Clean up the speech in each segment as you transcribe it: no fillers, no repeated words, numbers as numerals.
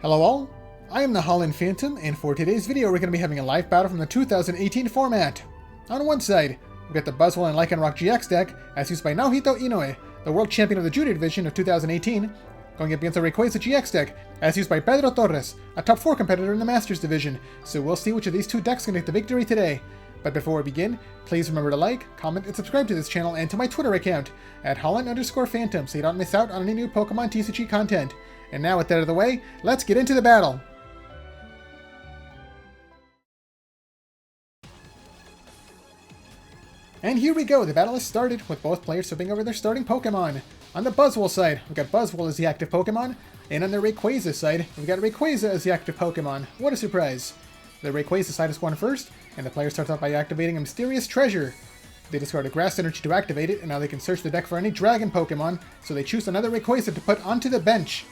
Hello all, I am the Holland Phantom, and for today's video we're going to be having a live battle from the 2018 format. On one side, we've got the Buzzwole and Lycanroc GX deck, as used by Naohito Inoue, the world champion of the Junior Division of 2018, going up against the Rayquaza GX deck, as used by Pedro Torres, a top 4 competitor in the Masters Division, so we'll see which of these two decks can take the victory today. But before we begin, please remember to like, comment, and subscribe to this channel and to my Twitter account, at Holland_Phantom, so you don't miss out on any new Pokemon TCG content. And now with that out of the way, let's get into the battle! And here we go, the battle has started, with both players flipping over their starting Pokemon. On the Buzzwole side, we've got Buzzwole as the active Pokemon, and on the Rayquaza side, we've got Rayquaza as the active Pokemon. What a surprise! The Rayquaza side is going first, and the player starts off by activating a mysterious treasure. They discard a grass energy to activate it, and now they can search the deck for any dragon Pokemon, so they choose another Rayquaza to put onto the bench.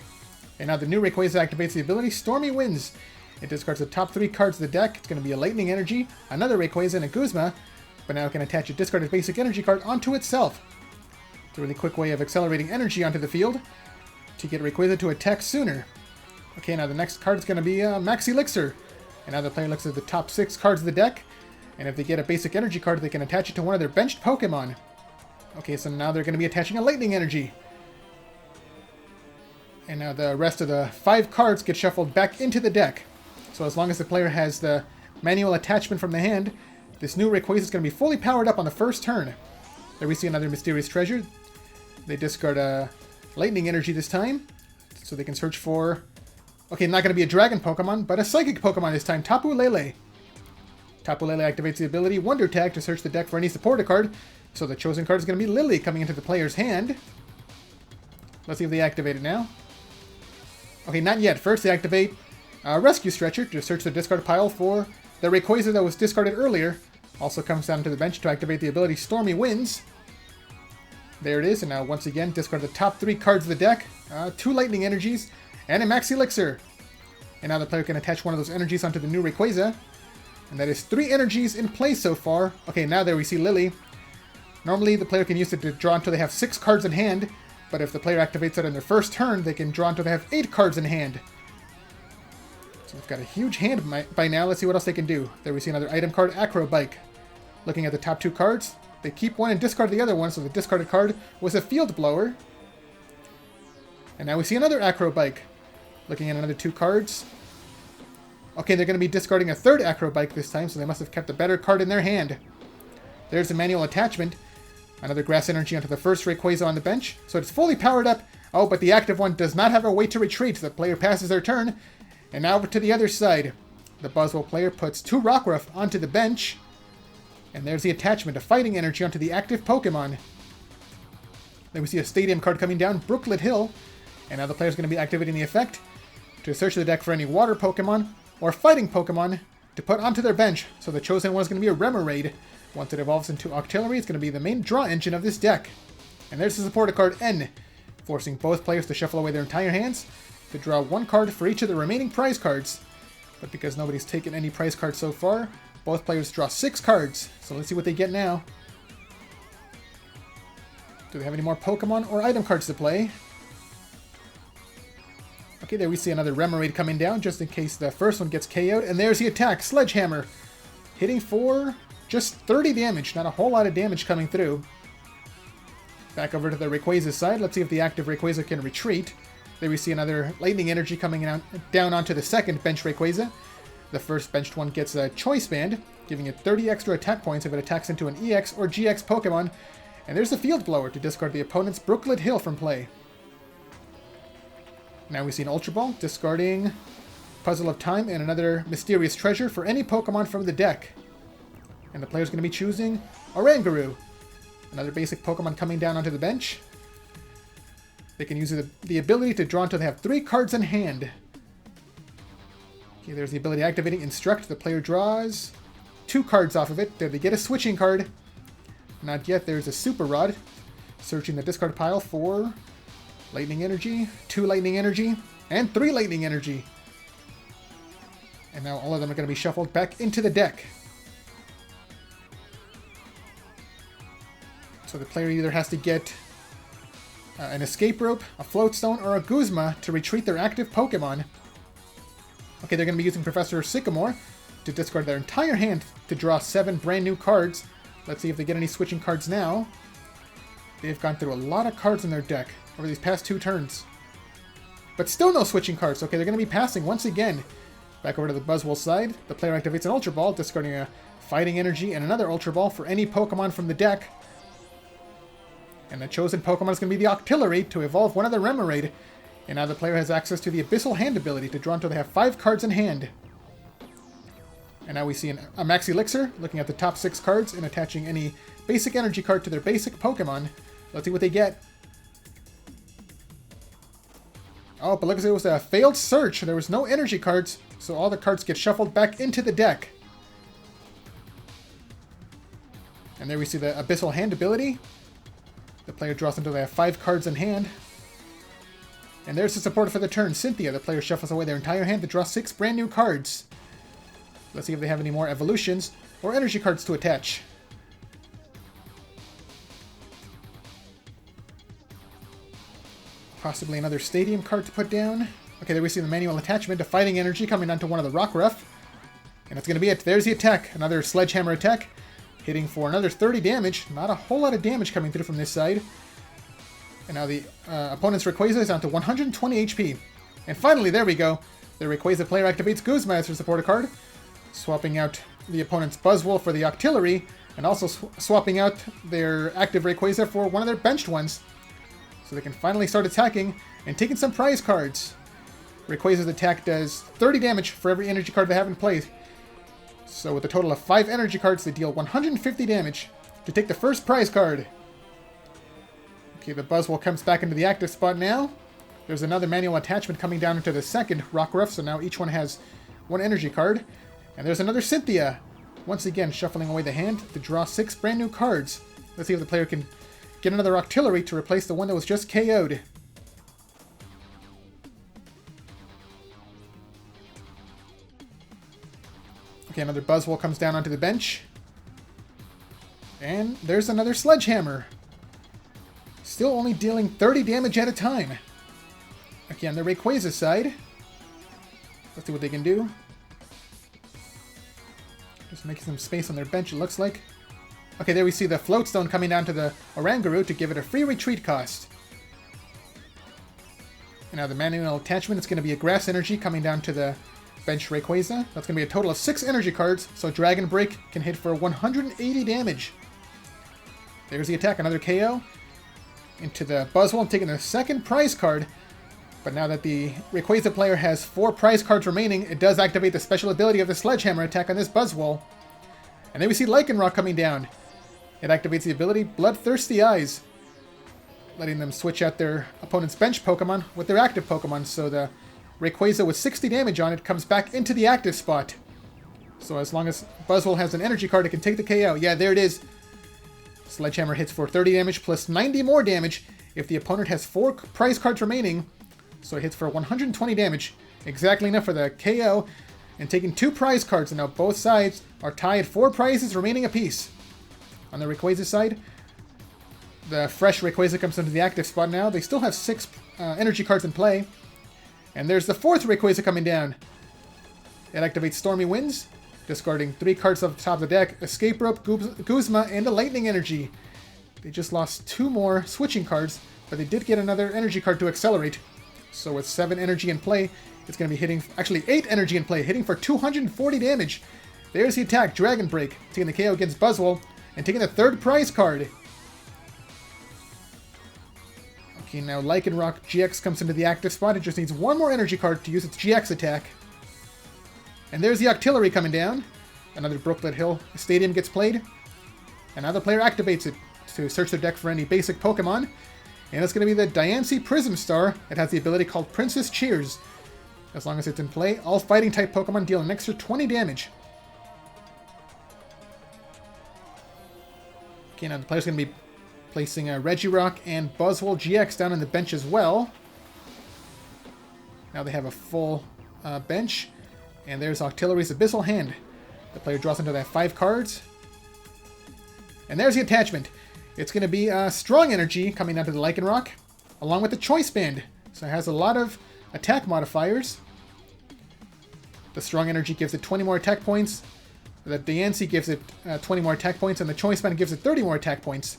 And now the new Rayquaza activates the ability Stormy Winds. It discards the top 3 cards of the deck. It's going to be a Lightning Energy, another Rayquaza, and a Guzma, but now it can attach a discarded basic energy card onto itself. It's a really quick way of accelerating energy onto the field to get Rayquaza to attack sooner. Okay, now the next card is going to be Max Elixir. And now the player looks at the top 6 cards of the deck, and if they get a basic energy card, they can attach it to one of their benched Pokemon. Okay, so now they're going to be attaching a Lightning Energy. And now the rest of the 5 cards get shuffled back into the deck. So as long as the player has the manual attachment from the hand, this new Rayquaza is going to be fully powered up on the first turn. There we see another mysterious treasure. They discard a Lightning Energy this time, so they can search for... Okay, not going to be a Dragon Pokemon, but a Psychic Pokemon this time, Tapu Lele. Tapu Lele activates the ability Wonder Tag to search the deck for any supporter card, so the chosen card is going to be Lily coming into the player's hand. Let's see if they activate it now. Okay, not yet. First, they activate Rescue Stretcher to search the discard pile for the Rayquaza that was discarded earlier. Also comes down to the bench to activate the ability Stormy Winds. There it is, and now once again, discard the top 3 cards of the deck, 2 Lightning Energies, and a Max Elixir. And now the player can attach one of those energies onto the new Rayquaza. And that is 3 energies in play so far. Okay, now there we see Lily. Normally, the player can use it to draw until they have 6 cards in hand, but if the player activates it on their first turn, they can draw until they have 8 cards in hand. So they've got a huge hand by now. Let's see what else they can do. There we see another item card, Acro Bike. Looking at the top 2 cards, they keep one and discard the other one, so the discarded card was a Field Blower. And now we see another Acro Bike. Looking at another 2 cards. Okay, they're going to be discarding a third Acro Bike this time, so they must have kept a better card in their hand. There's the manual attachment. Another Grass Energy onto the first Rayquaza on the bench, so it's fully powered up. Oh, but the active one does not have a way to retreat. The player passes their turn. And now over to the other side. The Buzzwole player puts 2 Rockruff onto the bench. And there's the attachment, a Fighting Energy onto the active Pokemon. Then we see a Stadium card coming down, Brooklet Hill. And now the player's going to be activating the effect to search the deck for any Water Pokemon or Fighting Pokemon to put onto their bench. So the chosen one is going to be a Remoraid. Once it evolves into Octillery, it's going to be the main draw engine of this deck. And there's the supporter card N, forcing both players to shuffle away their entire hands to draw 1 card for each of the remaining prize cards. But because nobody's taken any prize cards so far, both players draw 6 cards. So let's see what they get now. Do they have any more Pokemon or item cards to play? Okay, there we see another Remoraid coming down, just in case the first one gets KO'd. And there's the attack, Sledgehammer. Hitting for just 30 damage, not a whole lot of damage coming through. Back over to the Rayquaza side, let's see if the active Rayquaza can retreat. There we see another Lightning Energy coming down onto the second bench Rayquaza. The first benched one gets a Choice Band, giving it 30 extra attack points if it attacks into an EX or GX Pokemon. And there's the Field Blower to discard the opponent's Brooklet Hill from play. Now we see an Ultra Ball, discarding Puzzle of Time and another Mysterious Treasure for any Pokemon from the deck. And the player's going to be choosing Oranguru, another basic Pokemon coming down onto the bench. They can use the ability to draw until they have 3 cards in hand. Okay, there's the ability activating Instruct. The player draws 2 cards off of it. There they get a switching card. Not yet. There's a Super Rod, searching the discard pile for Lightning Energy, 2 Lightning Energy, and 3 Lightning Energy. And now all of them are going to be shuffled back into the deck. So the player either has to get an Escape Rope, a Float Stone, or a Guzma to retreat their active Pokemon. Okay, they're going to be using Professor Sycamore to discard their entire hand to draw 7 brand new cards. Let's see if they get any switching cards now. They've gone through a lot of cards in their deck over these past 2 turns. But still no switching cards. Okay, they're going to be passing once again. Back over to the Buzzwole side. The player activates an Ultra Ball, discarding a Fighting Energy and another Ultra Ball for any Pokemon from the deck. And the chosen Pokemon is going to be the Octillery to evolve one of the Remoraid. And now the player has access to the Abyssal Hand ability to draw until they have 5 cards in hand. And now we see a Max Elixir looking at the top 6 cards and attaching any basic energy card to their basic Pokemon. Let's see what they get. Oh, but look, it was a failed search. There was no energy cards, so all the cards get shuffled back into the deck. And there we see the Abyssal Hand ability. The player draws until they have 5 cards in hand. And there's the support for the turn, Cynthia. The player shuffles away their entire hand to draw 6 brand new cards. Let's see if they have any more evolutions or energy cards to attach. Possibly another Stadium card to put down. Okay, there we see the manual attachment, a Fighting Energy coming down to one of the Rockruff. And that's going to be it. There's the attack. Another Sledgehammer attack. Hitting for another 30 damage. Not a whole lot of damage coming through from this side. And now the opponent's Rayquaza is down to 120 HP. And finally, there we go. The Rayquaza player activates Guzma as her supporter card, swapping out the opponent's Buzzwole for the Octillery, and also swapping out their active Rayquaza for one of their benched ones. So they can finally start attacking and taking some prize cards. Rayquaza's attack does 30 damage for every energy card they have in play. So with a total of 5 energy cards, they deal 150 damage to take the first prize card. Okay, the Buzzwole comes back into the active spot now. There's another manual attachment coming down into the second Rockruff, so now each one has 1 energy card. And there's another Cynthia, once again shuffling away the hand to draw 6 brand new cards. Let's see if the player can get another Octillery to replace the one that was just KO'd. Okay, another Buzzwole comes down onto the bench. And there's another Sledgehammer. Still only dealing 30 damage at a time. Okay, on the Rayquaza side. Let's see what they can do. Just making some space on their bench, it looks like. Okay, there we see the Floatstone coming down to the Oranguru to give it a free retreat cost. And now the manual attachment is going to be a Grass Energy coming down to the bench Rayquaza. That's going to be a total of 6 energy cards, so Dragon Break can hit for 180 damage. There's the attack, another KO. Into the Buzzwole, taking the second prize card. But now that the Rayquaza player has 4 prize cards remaining, it does activate the special ability of the Sledgehammer attack on this Buzzwole. And then we see Lycanroc coming down. It activates the ability Bloodthirsty Eyes, letting them switch out their opponent's bench Pokemon with their active Pokemon, so the Rayquaza with 60 damage on it comes back into the active spot. So as long as Buzzwole has an energy card, it can take the KO. Yeah, there it is. Sledgehammer hits for 30 damage plus 90 more damage if the opponent has 4 prize cards remaining. So it hits for 120 damage. Exactly enough for the KO. And taking 2 prize cards, and now both sides are tied 4 prizes remaining apiece. On the Rayquaza side, the fresh Rayquaza comes into the active spot now. They still have 6 energy cards in play. And there's the 4th Rayquaza coming down. It activates Stormy Winds, discarding 3 cards off the top of the deck, Escape Rope, Guzma, and a Lightning Energy. They just lost 2 more switching cards, but they did get another energy card to accelerate. So with 7 energy in play, it's going to be hitting, actually 8 energy in play, hitting for 240 damage. There's the attack, Dragon Break, taking the KO against Buzzwole, and taking the 3rd prize card. Okay, now Lycanroc GX comes into the active spot. It just needs 1 more energy card to use its GX attack. And there's the Octillery coming down. Another Brooklet Hill Stadium gets played. And now the player activates it to search their deck for any basic Pokemon. And it's going to be the Diancie Prism Star. It has the ability called Princess Cheers. As long as it's in play, all fighting type Pokemon deal an extra 20 damage. Okay, now the player's going to be placing Regirock and Buzzwole GX down on the bench as well. Now they have a full bench. And there's Octillery's Abyssal Hand. The player draws into that 5 cards. And there's the attachment. It's going to be Strong Energy coming down to the Lycanroc, along with the Choice Band. So it has a lot of attack modifiers. The Strong Energy gives it 20 more attack points. The Diancie gives it 20 more attack points, and the Choice Band gives it 30 more attack points.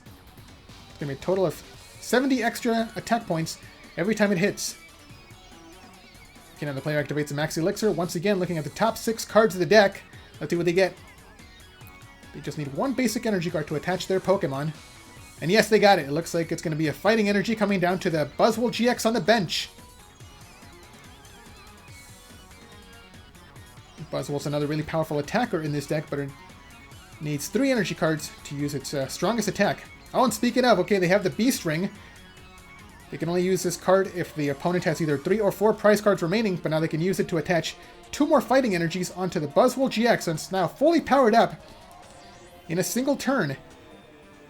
It's going to be a total of 70 extra attack points every time it hits. Okay, now the player activates a Max Elixir. Once again, looking at the top 6 cards of the deck. Let's see what they get. They just need one basic energy card to attach their Pokemon. And yes, they got it. It looks like it's going to be a Fighting Energy coming down to the Buzzwole GX on the bench. Buzzwole's another really powerful attacker in this deck, but it needs 3 energy cards to use its strongest attack. Oh, and speaking of, okay, they have the Beast Ring. They can only use this card if the opponent has either 3 or 4 prize cards remaining, but now they can use it to attach 2 more Fighting Energies onto the Buzzwole GX, and it's now fully powered up in a single turn.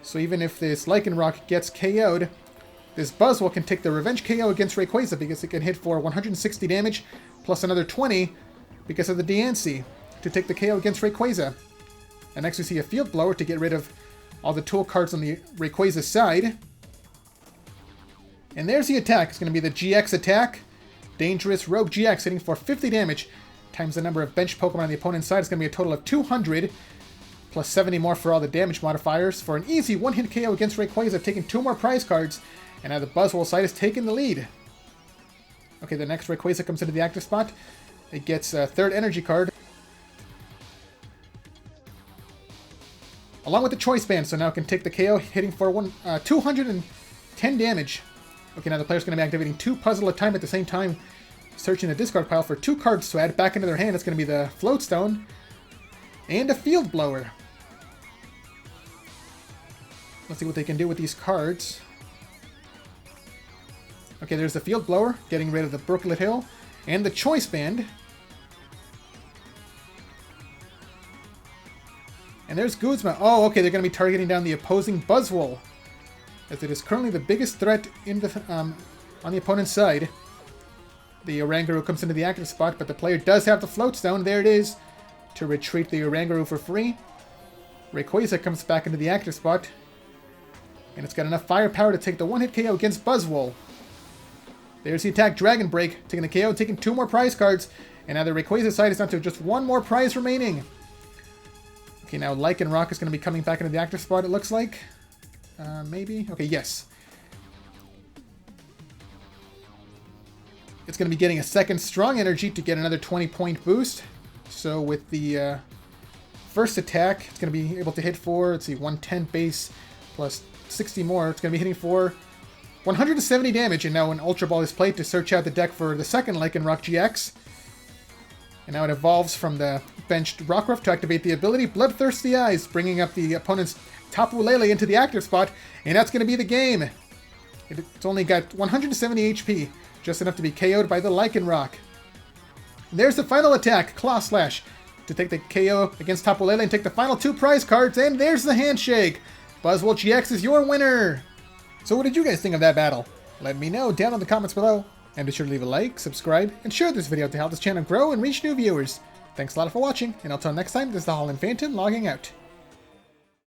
So even if this Lycanroc gets KO'd, this Buzzwole can take the Revenge KO against Rayquaza because it can hit for 160 damage, plus another 20 because of the Diancie to take the KO against Rayquaza. And next we see a Field Blower to get rid of all the tool cards on the Rayquaza side. And there's the attack. It's going to be the GX attack. Dangerous Rogue GX hitting for 50 damage times the number of bench Pokemon on the opponent's side. It's going to be a total of 200, plus 70 more for all the damage modifiers for an easy one-hit KO against Rayquaza, taking 2 more prize cards. And now the Buzzwole side is taking the lead. Okay, the next Rayquaza comes into the active spot. It gets a 3rd energy card, along with the Choice Band, so now it can take the KO, hitting for 210 damage. Okay, now the player's going to be activating 2 puzzle at a time at the same time, searching the discard pile for 2 cards to add back into their hand. It's going to be the Float Stone and a Field Blower. Let's see what they can do with these cards. Okay, there's the Field Blower, getting rid of the Brooklet Hill, and the Choice Band. And there's Guzma. Oh, okay, they're going to be targeting down the opposing Buzzwole, as it is currently the biggest threat in the on the opponent's side. The Oranguru comes into the active spot, but the player does have the Float Stone. There it is, to retreat the Oranguru for free. Rayquaza comes back into the active spot, and it's got enough firepower to take the one-hit KO against Buzzwole. There's the attack, Dragon Break, taking the KO, taking 2 more prize cards, and now the Rayquaza side is down to just 1 more prize remaining. Okay, now Lycanroc is going to be coming back into the active spot, it looks like. Maybe? Okay, yes. It's going to be getting a 2nd Strong Energy to get another 20-point boost. So with the first attack, it's going to be able to hit for, let's see, 110 base plus 60 more. It's going to be hitting for 170 damage, and now an Ultra Ball is played to search out the deck for the 2nd Lycanroc GX. And now it evolves from the benched Rockruff to activate the ability Bloodthirsty Eyes, bringing up the opponent's Tapu Lele into the active spot, and that's going to be the game. It's only got 170 HP, just enough to be KO'd by the Lycanroc. And there's the final attack, Claw Slash, to take the KO against Tapu Lele and take the final 2 prize cards, and there's the handshake. Buzzwole GX is your winner. So what did you guys think of that battle? Let me know down in the comments below. And be sure to leave a like, subscribe, and share this video to help this channel grow and reach new viewers. Thanks a lot for watching, and until next time, this is the Holland Phantom logging out.